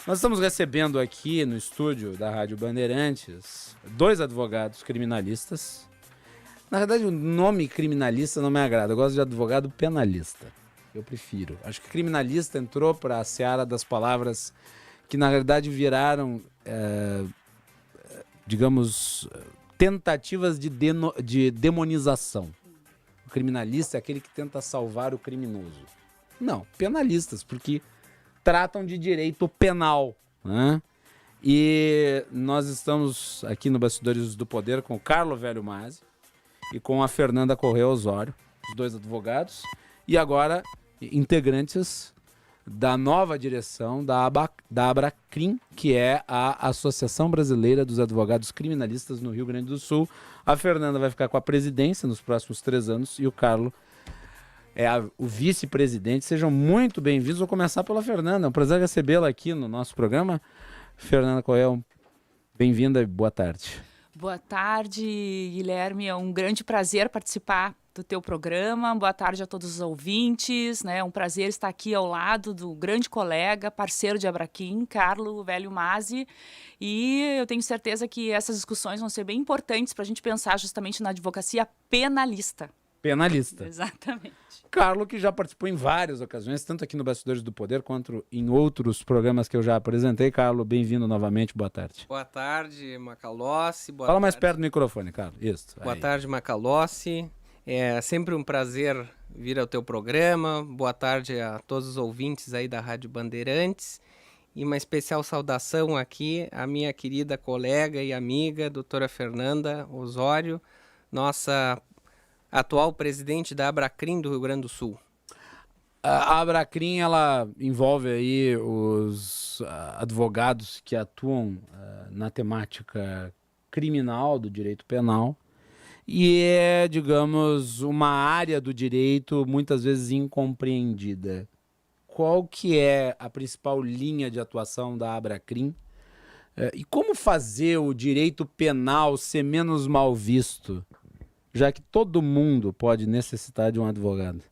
Nós estamos recebendo aqui no estúdio da Rádio Bandeirantes 2 advogados criminalistas. Na verdade, o nome criminalista não me agrada. Eu gosto de advogado penalista. Eu prefiro. Acho que criminalista entrou para a seara das palavras que, na verdade, viraram, digamos, tentativas de demonização. O criminalista é aquele que tenta salvar o criminoso. Não, penalistas, porque tratam de direito penal, né? E nós estamos aqui no Bastidores do Poder com o Carlo Velho Masi e com a Fernanda Correa Osório, os 2 advogados, e agora integrantes da nova direção da Abracrim, que é a Associação Brasileira dos Advogados Criminalistas no Rio Grande do Sul. A Fernanda vai ficar com a presidência nos próximos 3 anos e o Carlo é o vice-presidente. Sejam muito bem-vindos. Vou começar pela Fernanda. É um prazer recebê-la aqui no nosso programa. Fernanda Correa, bem-vinda e boa tarde. Boa tarde, Guilherme. É um grande prazer participar do teu programa. Boa tarde a todos os ouvintes. É um prazer estar aqui ao lado do grande colega, parceiro de Abracrim, Carlo Velho Masi. E eu tenho certeza que essas discussões vão ser bem importantes para a gente pensar justamente na advocacia penalista. Penalista. Exatamente. Carlo, que já participou em várias ocasiões, tanto aqui no Bastidores do Poder, quanto em outros programas que eu já apresentei. Carlo, bem-vindo novamente, boa tarde. Boa tarde, Macalossi. Fala mais perto do microfone, Carlo. Isso. Boa tarde, Macalossi. É sempre um prazer vir ao teu programa. Boa tarde a todos os ouvintes aí da Rádio Bandeirantes. E uma especial saudação aqui à minha querida colega e amiga, doutora Fernanda Osório, nossa atual presidente da Abracrim do Rio Grande do Sul. A Abracrim, ela envolve aí os advogados que atuam na temática criminal do direito penal e é, digamos, uma área do direito muitas vezes incompreendida. Qual que é a principal linha de atuação da Abracrim? E como fazer o direito penal ser menos mal visto, já que todo mundo pode necessitar de um advogado?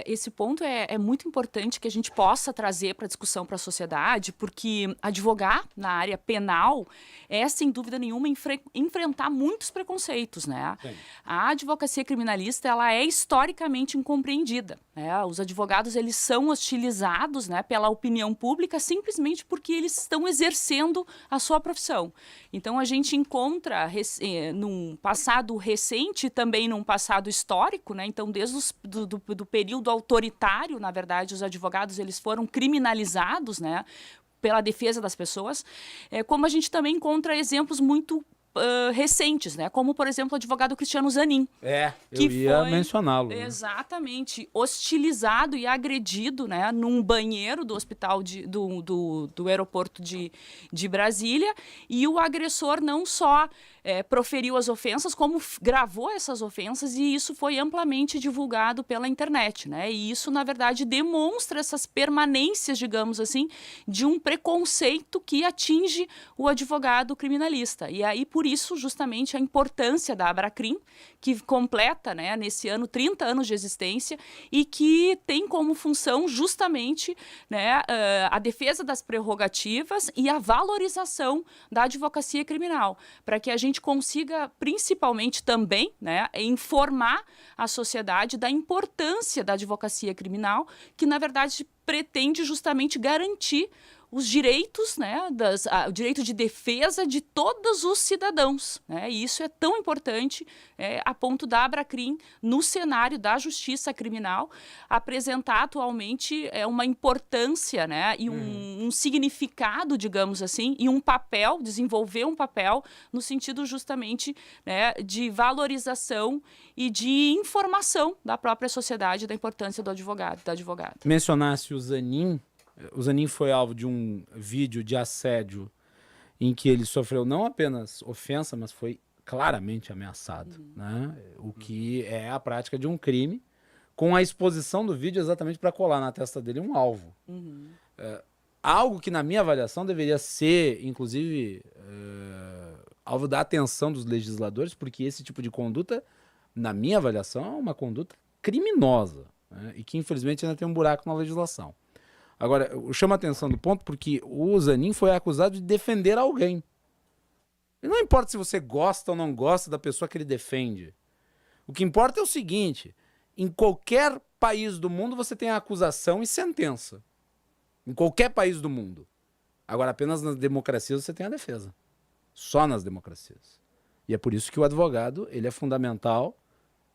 Esse ponto é muito importante que a gente possa trazer para a discussão para a sociedade, porque advogar na área penal é, sem dúvida nenhuma, enfrentar muitos preconceitos, né? Sim. A advocacia criminalista, ela é historicamente incompreendida, né? Os advogados, eles são hostilizados, né, pela opinião pública simplesmente porque eles estão exercendo a sua profissão. Então, a gente encontra num passado recente e também num passado histórico, né? Então, desde do período autoritário, na verdade, os advogados, eles foram criminalizados, né, pela defesa das pessoas, como a gente também encontra exemplos muito recentes, né, como, por exemplo, o advogado Cristiano Zanin. Eu ia mencioná-lo. Exatamente, hostilizado e agredido, né, num banheiro do hospital do aeroporto de Brasília, e o agressor não só proferiu as ofensas, como gravou essas ofensas, e isso foi amplamente divulgado pela internet, né? E isso, na verdade, demonstra essas permanências, digamos assim, de um preconceito que atinge o advogado criminalista. E aí, por isso, justamente, a importância da Abracrim, que completa, né, nesse ano 30 anos de existência e que tem como função justamente, né, a defesa das prerrogativas e a valorização da advocacia criminal, para que a gente consiga, principalmente também, né, informar a sociedade da importância da advocacia criminal, que, na verdade, pretende justamente garantir os direitos, né, o direito de defesa de todos os cidadãos, né, e isso é tão importante a ponto da Abracrim, no cenário da justiça criminal, apresentar atualmente uma importância, né, e um significado, digamos assim, e um papel, desenvolver um papel no sentido justamente, né, de valorização e de informação da própria sociedade da importância do advogado, da advogada. Mencionasse o Zanin. O Zanin foi alvo de um vídeo de assédio em que ele sofreu não apenas ofensa, mas foi claramente ameaçado, né? O que é a prática de um crime, com a exposição do vídeo exatamente para colar na testa dele um alvo. Algo que, na minha avaliação, deveria ser, inclusive, alvo da atenção dos legisladores, porque esse tipo de conduta, na minha avaliação, é uma conduta criminosa, né? E que, infelizmente, ainda tem um buraco na legislação. Agora, eu chamo a atenção do ponto porque o Zanin foi acusado de defender alguém. E não importa se você gosta ou não gosta da pessoa que ele defende. O que importa é o seguinte, em qualquer país do mundo você tem a acusação e sentença. Em qualquer país do mundo. Agora, apenas nas democracias você tem a defesa. Só nas democracias. E é por isso que o advogado ele é fundamental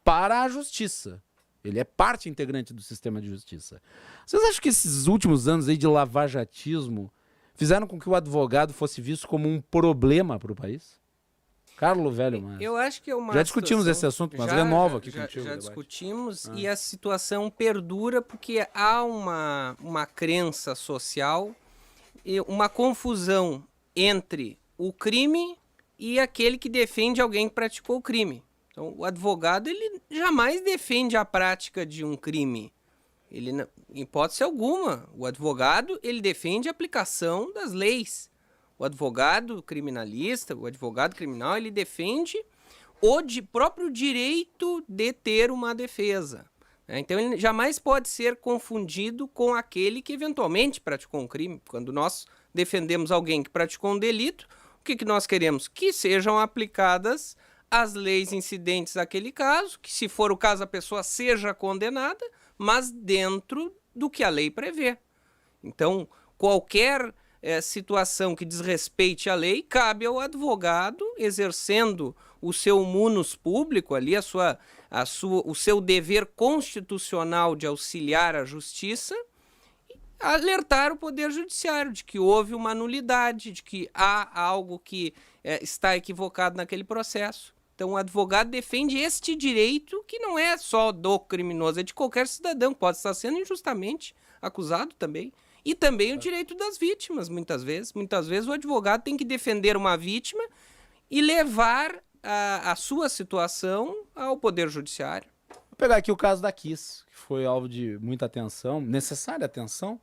para a justiça. Ele é parte integrante do sistema de justiça. Vocês acham que esses últimos anos aí de lavajatismo fizeram com que o advogado fosse visto como um problema para o país? Carlos Velho, mas eu acho que é uma já discutimos esse assunto, mas renovo aqui contigo. Já discutimos e a situação perdura porque há uma crença social e uma confusão entre o crime e aquele que defende alguém que praticou o crime. Então, o advogado ele jamais defende a prática de um crime. Ele, em hipótese alguma, o advogado ele defende a aplicação das leis. O advogado criminalista, o advogado criminal, ele defende o próprio direito de ter uma defesa. Então, ele jamais pode ser confundido com aquele que eventualmente praticou um crime. Quando nós defendemos alguém que praticou um delito, o que nós queremos? Que sejam aplicadas as leis incidentes àquele caso, que se for o caso a pessoa seja condenada, mas dentro do que a lei prevê. Então, qualquer situação que desrespeite a lei, cabe ao advogado, exercendo o seu munus público, ali, o seu dever constitucional de auxiliar a justiça, alertar o Poder Judiciário de que houve uma nulidade, de que há algo que está equivocado naquele processo. Então, o advogado defende este direito que não é só do criminoso, é de qualquer cidadão, que pode estar sendo injustamente acusado também. E também o direito das vítimas, muitas vezes. Muitas vezes o advogado tem que defender uma vítima e levar a sua situação ao Poder Judiciário. Vou pegar aqui o caso da Kiss, que foi alvo de muita atenção, necessária atenção,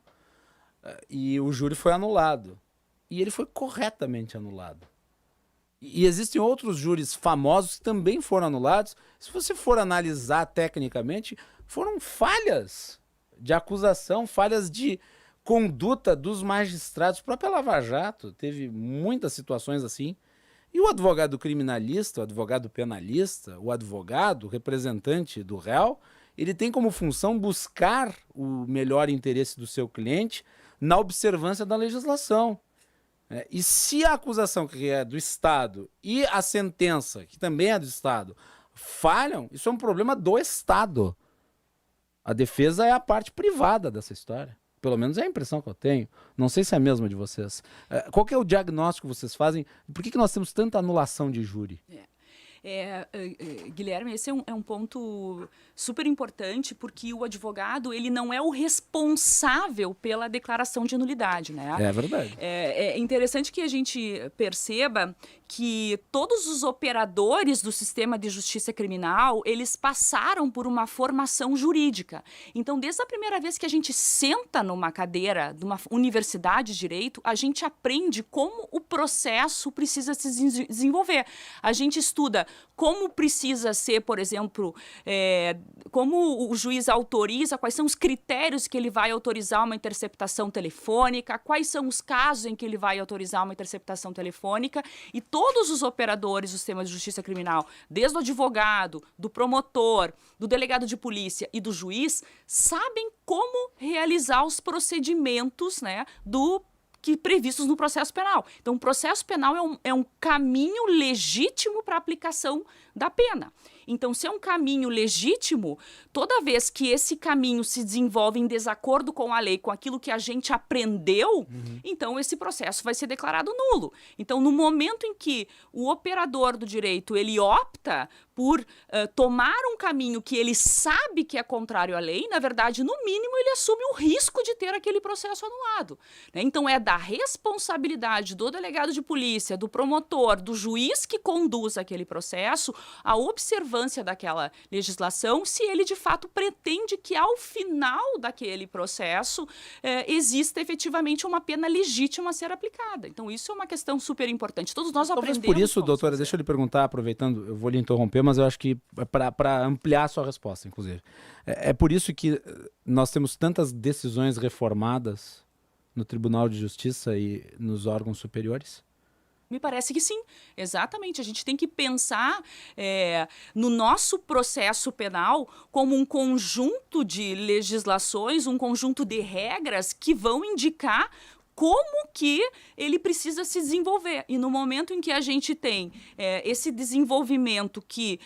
e o júri foi anulado. E ele foi corretamente anulado. E existem outros júris famosos que também foram anulados. Se você for analisar tecnicamente, foram falhas de acusação, falhas de conduta dos magistrados. A própria Lava Jato teve muitas situações assim. E o advogado criminalista, o advogado penalista, o advogado, o representante do réu, ele tem como função buscar o melhor interesse do seu cliente na observância da legislação. E se a acusação, que é do Estado, e a sentença, que também é do Estado, falham, isso é um problema do Estado. A defesa é a parte privada dessa história. Pelo menos é a impressão que eu tenho. Não sei se é a mesma de vocês. Qual que é o diagnóstico que vocês fazem? Por que nós temos tanta anulação de júri? Guilherme, esse é um ponto super importante, porque o advogado ele não é o responsável pela declaração de nulidade, né? É verdade. É interessante que a gente perceba que todos os operadores do sistema de justiça criminal, eles passaram por uma formação jurídica. Então, desde a primeira vez que a gente senta numa cadeira de uma universidade de direito, a gente aprende como o processo precisa se desenvolver. A gente estuda como precisa ser, por exemplo, como o juiz autoriza, quais são os critérios que ele vai autorizar uma interceptação telefônica, quais são os casos em que ele vai autorizar uma interceptação telefônica, e todos os operadores do sistema de justiça criminal, desde o advogado, do promotor, do delegado de polícia e do juiz, sabem como realizar os procedimentos, né, previstos no processo penal. Então, o processo penal é um caminho legítimo para a aplicação da pena. Então, se é um caminho legítimo, toda vez que esse caminho se desenvolve em desacordo com a lei, com aquilo que a gente aprendeu, então esse processo vai ser declarado nulo. Então, no momento em que o operador do direito ele opta por tomar um caminho que ele sabe que é contrário à lei, na verdade, no mínimo, ele assume o risco de ter aquele processo anulado, né? Então, é da responsabilidade do delegado de polícia, do promotor, do juiz que conduz aquele processo, a observância daquela legislação, se ele, de fato, pretende que, ao final daquele processo, exista efetivamente uma pena legítima a ser aplicada. Então, isso é uma questão super importante. Todos nós Talvez aprendemos. por isso, doutora, deixa eu lhe perguntar, aproveitando, eu vou lhe interromper, mas eu acho que para ampliar a sua resposta, inclusive. É por isso que nós temos tantas decisões reformadas no Tribunal de Justiça e nos órgãos superiores? Me parece que sim, exatamente. A gente tem que pensar no nosso processo penal como um conjunto de legislações, um conjunto de regras que vão indicar como que ele precisa se desenvolver. E no momento em que a gente tem esse desenvolvimento que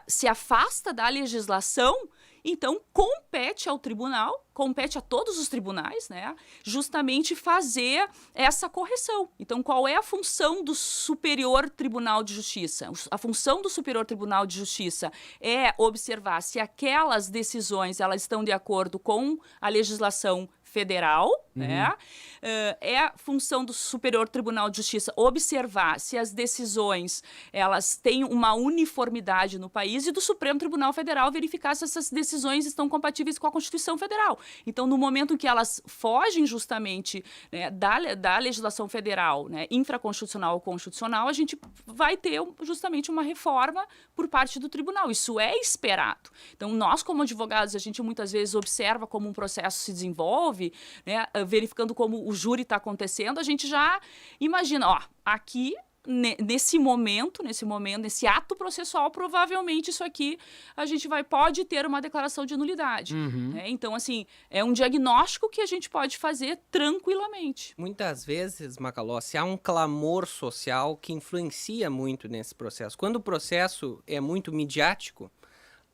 se afasta da legislação, então compete ao tribunal, compete a todos os tribunais, né, justamente fazer essa correção. Então, qual é a função do Superior Tribunal de Justiça? A função do Superior Tribunal de Justiça é observar se aquelas decisões elas estão de acordo com a legislação federal, né? É a função do Superior Tribunal de Justiça observar se as decisões elas têm uma uniformidade no país e do Supremo Tribunal Federal verificar se essas decisões estão compatíveis com a Constituição Federal. Então, no momento em que elas fogem justamente, né, da legislação federal, né, infraconstitucional ou constitucional, a gente vai ter justamente uma reforma por parte do tribunal. Isso é esperado. Então, nós como advogados, a gente muitas vezes observa como um processo se desenvolve, né, verificando como o júri está acontecendo, a gente já imagina, ó, aqui nesse momento, nesse ato processual, provavelmente isso aqui a gente pode ter uma declaração de nulidade. Né? Então, assim, é um diagnóstico que a gente pode fazer tranquilamente. Muitas vezes, Macalossi, há um clamor social que influencia muito nesse processo. Quando o processo é muito midiático,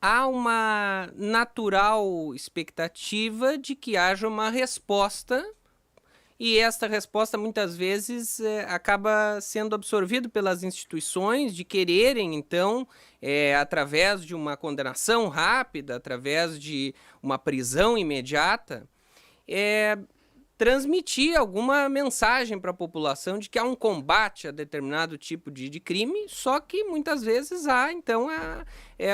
há uma natural expectativa de que haja uma resposta e esta resposta muitas vezes acaba sendo absorvida pelas instituições de quererem, então, através de uma condenação rápida, através de uma prisão imediata, transmitir alguma mensagem para a população de que há um combate a determinado tipo de crime, só que muitas vezes há, então,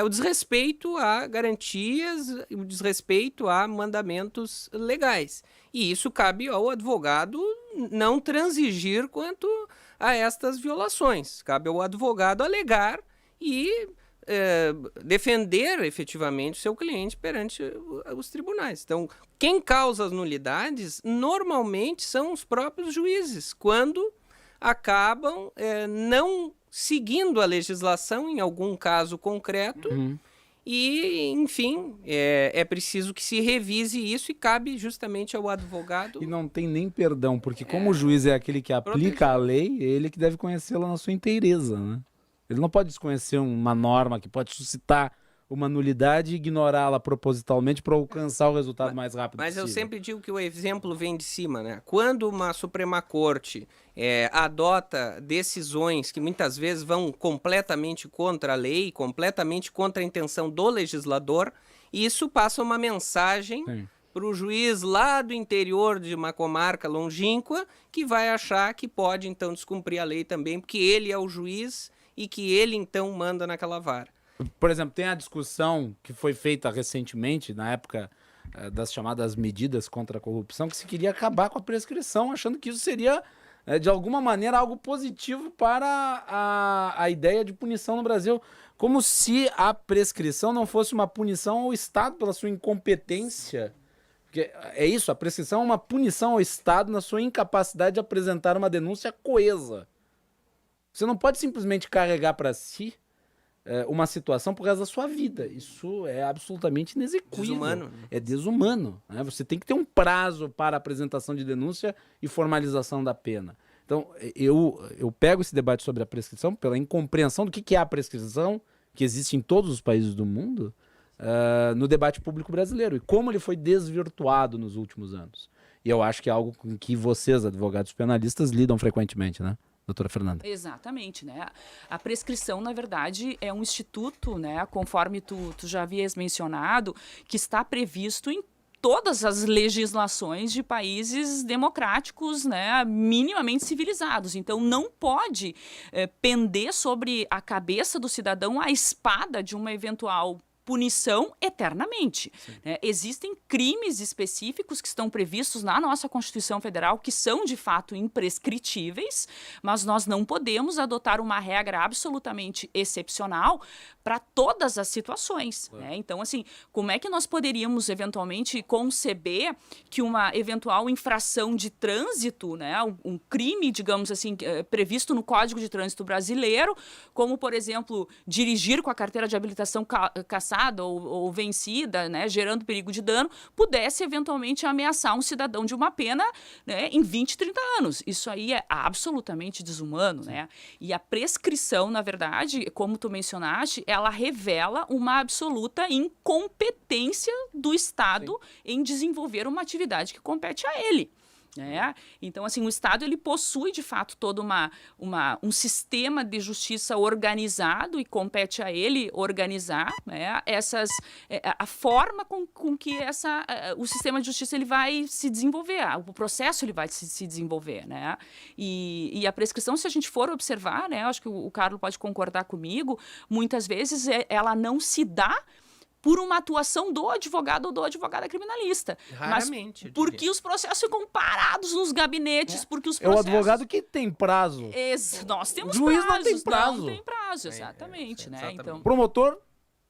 o desrespeito a garantias, o desrespeito a mandamentos legais. E isso cabe ao advogado não transigir quanto a estas violações. Cabe ao advogado alegar e defender efetivamente o seu cliente perante os tribunais. Então, quem causa as nulidades normalmente são os próprios juízes, quando acabam não seguindo a legislação em algum caso concreto. E, enfim, é preciso que se revise isso e cabe justamente ao advogado. E não tem nem perdão, porque como o juiz é aquele que aplica a lei, é ele que deve conhecê-la na sua inteireza, né? Ele não pode desconhecer uma norma que pode suscitar uma nulidade e ignorá-la propositalmente para alcançar o resultado mais rápido possível. Mas eu sempre digo que o exemplo vem de cima, né? Quando uma Suprema Corte adota decisões que muitas vezes vão completamente contra a lei, completamente contra a intenção do legislador, isso passa uma mensagem para o juiz lá do interior de uma comarca longínqua que vai achar que pode, então, descumprir a lei também, porque ele é o juiz e que ele, então, manda naquela vara. Por exemplo, tem a discussão que foi feita recentemente, na época das chamadas medidas contra a corrupção, que se queria acabar com a prescrição, achando que isso seria, de alguma maneira, algo positivo para a ideia de punição no Brasil. Como se a prescrição não fosse uma punição ao Estado pela sua incompetência. Porque é isso, a prescrição é uma punição ao Estado na sua incapacidade de apresentar uma denúncia coesa. Você não pode simplesmente carregar para si uma situação por causa da sua vida. Isso é absolutamente inexequível. Desumano. É desumano. Né? Você tem que ter um prazo para apresentação de denúncia e formalização da pena. Então, eu pego esse debate sobre a prescrição pela incompreensão do que é a prescrição, que existe em todos os países do mundo, no debate público brasileiro. E como ele foi desvirtuado nos últimos anos. E eu acho que é algo com que vocês, advogados penalistas, lidam frequentemente, né? Doutora Fernanda. Exatamente, né? A prescrição, na verdade, é um instituto, né? Conforme tu já havias mencionado, que está previsto em todas as legislações de países democráticos, né, minimamente civilizados. Então, não pode pender sobre a cabeça do cidadão a espada de uma eventual punição eternamente. Né? Existem crimes específicos que estão previstos na nossa Constituição Federal que são, de fato, imprescritíveis, mas nós não podemos adotar uma regra absolutamente excepcional para todas as situações. Né? Então, assim, como é que nós poderíamos, eventualmente, conceber que uma eventual infração de trânsito, né, um crime, digamos assim, previsto no Código de Trânsito Brasileiro, como, por exemplo, dirigir com a carteira de habilitação cassada ou vencida, né, gerando perigo de dano, pudesse eventualmente ameaçar um cidadão de uma pena, né, em 20, 30 anos. Isso aí é absolutamente desumano, né? E a prescrição, na verdade, como tu mencionaste, ela revela uma absoluta incompetência do Estado em desenvolver uma atividade que compete a ele. Né? Então, assim, o Estado ele possui, de fato, todo um sistema de justiça organizado e compete a ele organizar, né, a forma com que o sistema de justiça ele vai se desenvolver, o processo ele vai se desenvolver. Né? E a prescrição, se a gente for observar, né, acho que o Carlos pode concordar comigo, muitas vezes ela não se dá por uma atuação do advogado ou do advogada criminalista. Raramente. Mas porque os processos ficam parados nos gabinetes, porque os É o processos... advogado que tem prazo. Nós temos O juiz prazos. não tem prazo. Não tem prazo, exatamente. Né? exatamente. Então, O promotor,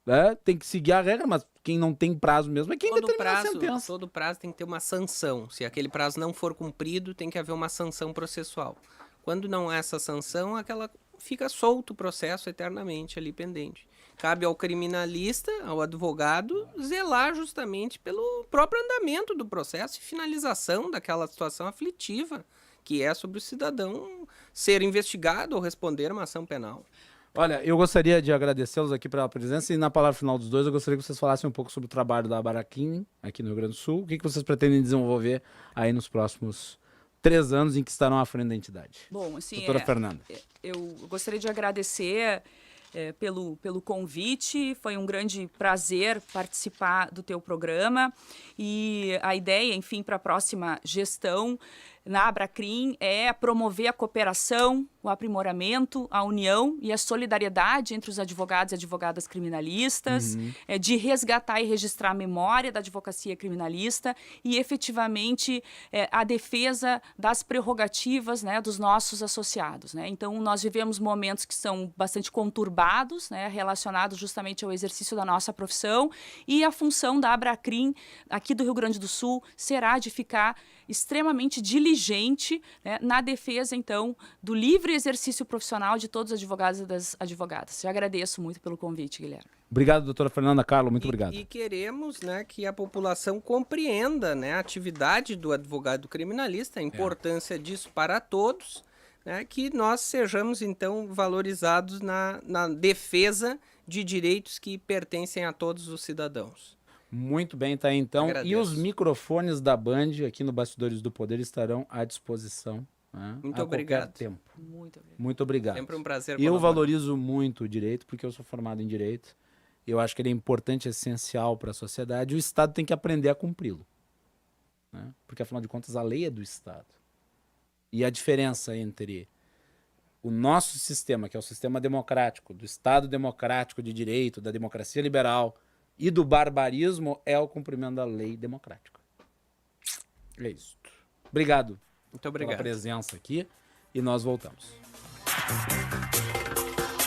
né, tem que seguir a regra, mas quem não tem prazo mesmo é quem determina a sentença. Todo prazo tem que ter uma sanção. Se aquele prazo não for cumprido, tem que haver uma sanção processual. Quando não há essa sanção, fica solto o processo eternamente ali pendente. Cabe ao criminalista, ao advogado, zelar justamente pelo próprio andamento do processo e finalização daquela situação aflitiva, que é sobre o cidadão ser investigado ou responder a uma ação penal. Olha, eu gostaria de agradecê-los aqui pela presença e na palavra final dos dois eu gostaria que vocês falassem um pouco sobre o trabalho da Abraquim aqui no Rio Grande do Sul. O que vocês pretendem desenvolver aí nos próximos 3 anos em que estarão à frente da entidade? bom, assim, Doutora Fernanda. eu gostaria de agradecer pelo convite, foi um grande prazer participar do teu programa e a ideia, enfim, para a próxima gestão na Abracrim é promover a cooperação, o aprimoramento, a união e a solidariedade entre os advogados e advogadas criminalistas, de resgatar e registrar a memória da advocacia criminalista e efetivamente a defesa das prerrogativas, né, dos nossos associados. Né? Então, nós vivemos momentos que são bastante conturbados, né, relacionados justamente ao exercício da nossa profissão e a função da Abracrim aqui do Rio Grande do Sul será de ficar extremamente diligente, né, na defesa, então, do livre exercício profissional de todos os advogados e das advogadas. Eu agradeço muito pelo convite, Guilherme. Obrigado, doutora Fernanda. Carlos, muito obrigado. E queremos, né, que a população compreenda, né, a atividade do advogado criminalista, a importância disso para todos, né, que nós sejamos, então, valorizados na defesa de direitos que pertencem a todos os cidadãos. Muito bem, tá aí então. Agradeço. E os microfones da Band aqui no Bastidores do Poder estarão à disposição, né, Muito a obrigado. qualquer tempo. Muito obrigado. Muito obrigado. Sempre um prazer Eu colaborar. valorizo muito o direito, porque eu sou formado em direito. Eu acho que ele é importante, essencial para a sociedade. E o Estado tem que aprender a cumpri-lo. Né? Porque, afinal de contas, a lei é do Estado. E a diferença entre o nosso sistema, que é o sistema democrático, do Estado democrático de direito, da democracia liberal e do barbarismo, é o cumprimento da lei democrática. É isso. Obrigado Muito obrigado. pela presença aqui e nós voltamos.